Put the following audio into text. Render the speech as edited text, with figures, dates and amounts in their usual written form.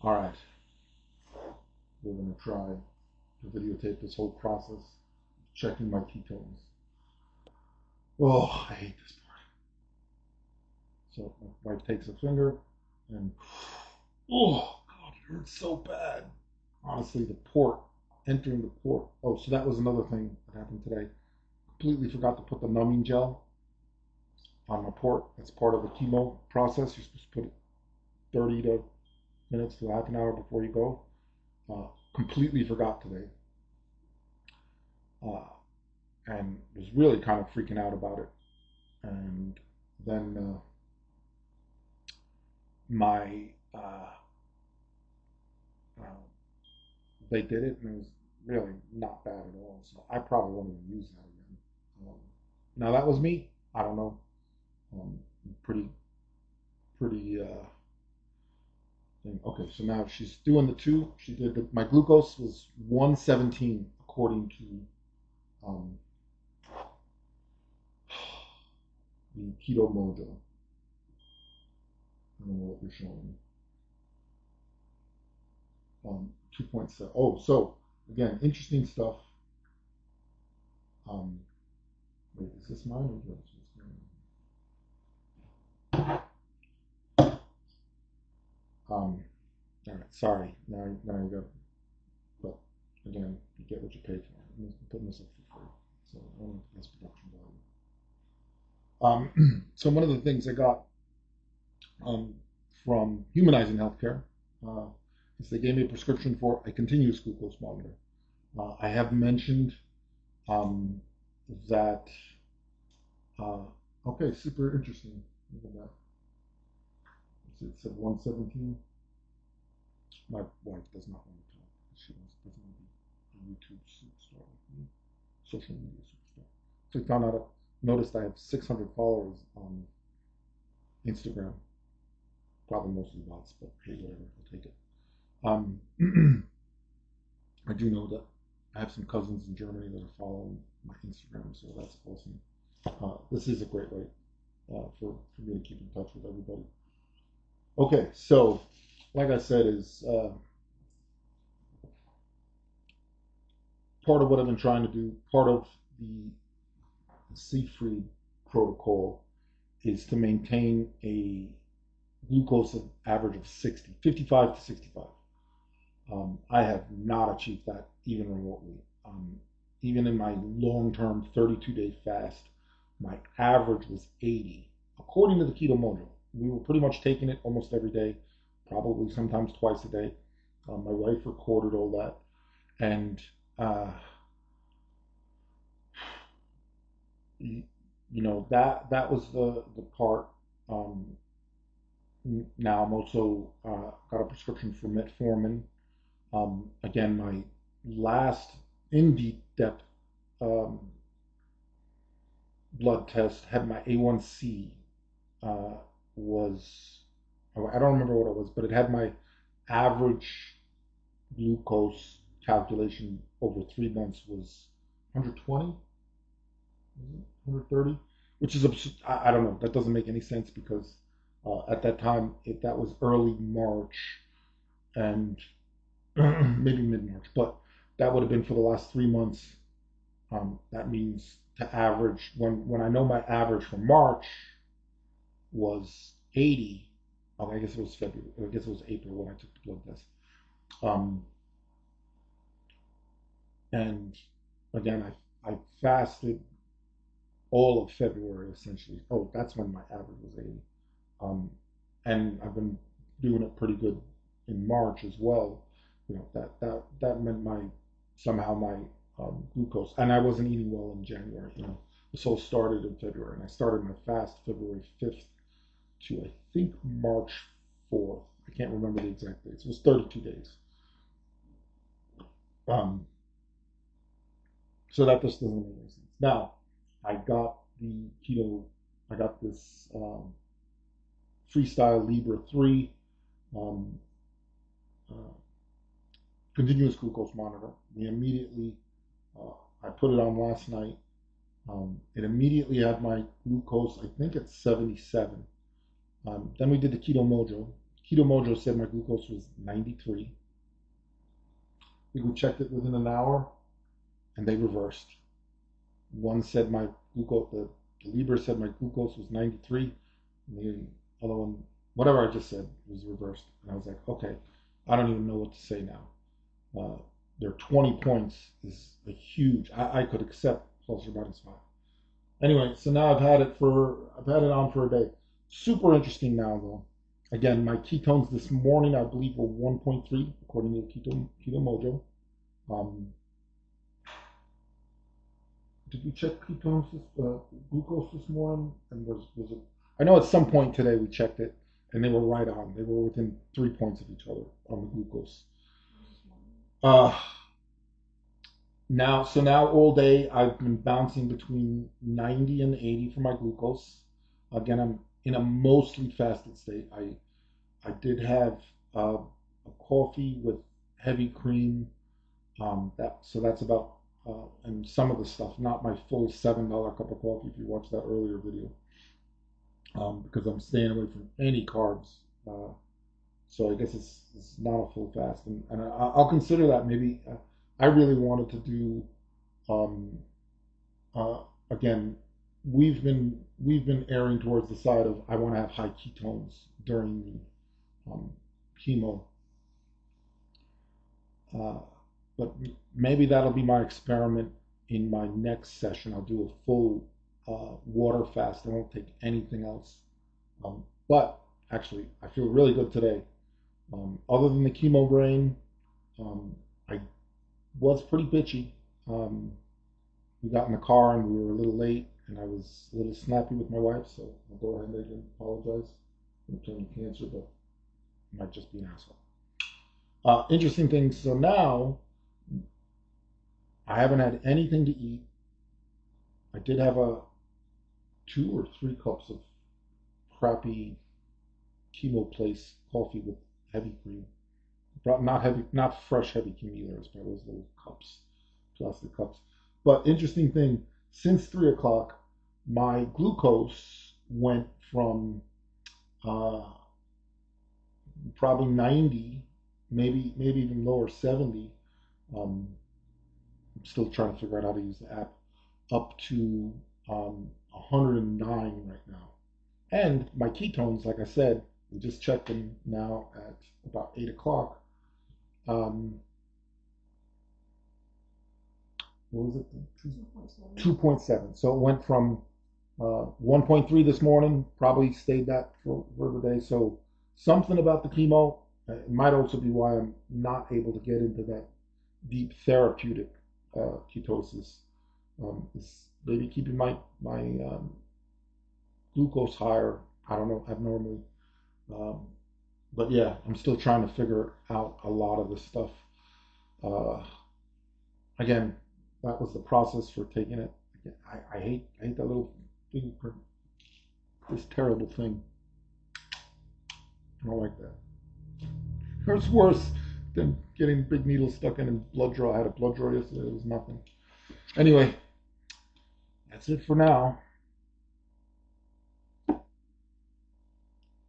All right, we're gonna try to videotape this whole process, checking my ketones. Oh, I hate this part. So my wife takes a finger and oh God, it hurts so bad. Honestly, the port, entering the port. Oh, so that was another thing that happened today. Completely forgot to put the numbing gel on my port. That's part of the chemo process. You're supposed to put it 30 to minutes to half an hour before you go. Completely forgot today. Uh, and was really kind of freaking out about it. And then my uh, they did it, and it was really not bad at all. So I probably won't even use that again. Now that was me. I don't know. Um, pretty pretty thing. Okay, so now she's doing the two. She did my glucose was 117 according to um, the Keto-Mojo. I don't know what you're showing. 2.7. Oh, so again, interesting stuff. Um, wait, is this mine or yours? All right, sorry. Now you go. But again, you get what you pay for. I'm putting this up for free, so I don't have this production value. So one of the things I got um, from Humanizing Healthcare uh, is they gave me a prescription for a continuous glucose monitor. I have mentioned um, that. Uh, okay, super interesting. Look at that. It said 117. My wife does not want to talk. She doesn't want to be a YouTube superstar like me, social media superstar. So I found out, noticed I have 600 followers on Instagram. Probably mostly bots, but hey, whatever, I'll take it. I do know that I have some cousins in Germany that are following my Instagram, so that's awesome. This is a great way for me to keep in touch with everybody. Okay, so like I said, is part of what I've been trying to do, part of the Seafried protocol is to maintain a glucose average of 60, 55 to 65. I have not achieved that even remotely. Even in my long-term 32-day fast, my average was 80, according to the Keto-Mojo. We were pretty much taking it almost every day, probably sometimes twice a day. My wife recorded all that, and uh, that was the part. Um, Now I'm also got a prescription for metformin. Again, my last in deep depth um, blood test had my A1C uh, was, I don't remember what it was, but it had my average glucose calculation over 3 months was 120, 130, which is absurd. I don't know. That doesn't make any sense because at that time that was early March and maybe mid March, but that would have been for the last 3 months. That means to average when I know my average for March was 80. Oh, I guess it was February. I guess it was April when I took the blood test. Um, and again, I fasted all of February essentially. Oh, that's when my average was 80. Um, and I've been doing it pretty good in March as well. That meant my somehow my glucose, and I wasn't eating well in January. This all started in February, and I started my fast February 5th to I think March 4th. I can't remember the exact dates. It was 32 days. Um, so that just doesn't make any sense. Now, I got the keto. I got this Freestyle Libra 3 um, uh, continuous glucose monitor. We immediately, uh, I put it on last night. It immediately had my glucose, I think it's 77. Then we did the Keto-Mojo. Keto-Mojo said my glucose was 93. We checked it within an hour, and they reversed. One said my glucose, the Libre said my glucose was 93, and the other one, whatever I just said, was reversed. And I was like, okay, I don't even know what to say now. Their 20 points is a huge. I could accept plus or minus 5. Anyway, so now I've had it on for a day. Super interesting now though. Again, my ketones this morning I believe were 1.3 according to Keto-Mojo. Um, did we check ketones, glucose this morning? And was it? I know at some point today we checked it, and they were right on. They were within 3 points of each other on the glucose. Uh, now all day I've been bouncing between 90 and 80 for my glucose. Again, I'm in a mostly fasted state. I did have a coffee with heavy cream. That's about and some of the stuff, not my full $7 cup of coffee. If you watched that earlier video, because I'm staying away from any carbs. So I guess it's not a full fast, and I'll consider that maybe. I really wanted to do. Um, Again, we've been erring towards the side of I want to have high ketones during the chemo, uh, but maybe that'll be my experiment in my next session. I'll do a full water fast. I won't take anything else. But actually, I feel really good today. Other than the chemo brain, I was pretty bitchy. Um, we got in the car and we were a little late, and I was a little snappy with my wife, so I'll go ahead and apologize. I'm turning cancer, but I might just be an asshole. Interesting things. So now I haven't had anything to eat. I did have 2 or 3 cups of crappy chemo place coffee with heavy cream. Not heavy, not fresh heavy cream either. It's by those little cups, plastic cups. But interesting thing, since 3 o'clock, my glucose went from uh, probably 90, maybe even lower 70. Um, I'm still trying to figure out how to use the app. Up to 109 right now. And my ketones, like I said, we just checked them now at about 8 o'clock. Um, what was it? 2.7. So it went from 1.3 this morning, probably stayed that for the day. So something about the chemo. It might also be why I'm not able to get into that deep therapeutic ketosis. Is maybe keeping my glucose higher. I don't know abnormally. Um, but yeah, I'm still trying to figure out a lot of this stuff. Uh, Again, that was the process for taking it. I hate that little fingerprint. This terrible thing. I don't like that. It's worse than getting big needles stuck in and blood draw. I had a blood draw yesterday. It was nothing. Anyway, that's it for now.